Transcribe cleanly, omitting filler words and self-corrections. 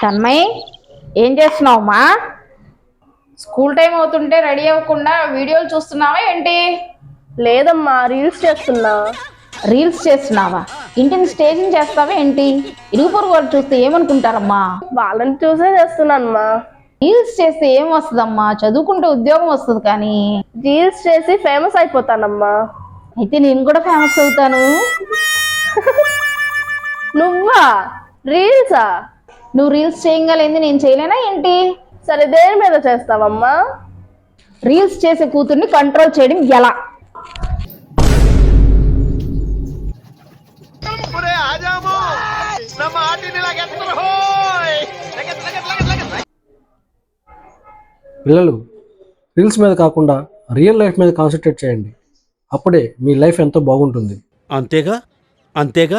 తన్మయ్, ఏం చేస్తున్నావమ్మా? School time అవుతుంటే ready అవ్వకుండా వీడియోలు చూస్తున్నావా ఏంటి? లేదమ్మా, రీల్స్ చేస్తున్నా. రీల్స్ చేస్తున్నావా? ఇంటిని స్టేజింగ్ చేస్తావా ఏంటి? ఇరుగు పొరుగు వాళ్ళు చూస్తే ఏమనుకుంటారమ్మా? వాళ్ళని చూసే చేస్తున్నానమ్మా. రీల్స్ చేస్తే ఏం వస్తుందమ్మా? చదువుకుంటే ఉద్యోగం వస్తుంది కానీ. రీల్స్ చేసి ఫేమస్ అయిపోతానమ్మా. అయితే నేను కూడా ఫేమస్ అవుతాను. నువ్వా? రీల్సా? నువ్వు రీల్స్ చేయగలేంది నేను చేయలేనా ఏంటి? సరే, దేని మీద చేస్తావమ్మా? రీల్స్ చేసే కూతుర్ని కంట్రోల్ చేయడం ఎలా? పిల్లలు రీల్స్ మీద కాకుండా రియల్ లైఫ్ మీద కాన్సన్ట్రేట్ చేయండి. అప్పుడే మీ లైఫ్ ఎంతో బాగుంటుంది. అంతేగా అంతేగా.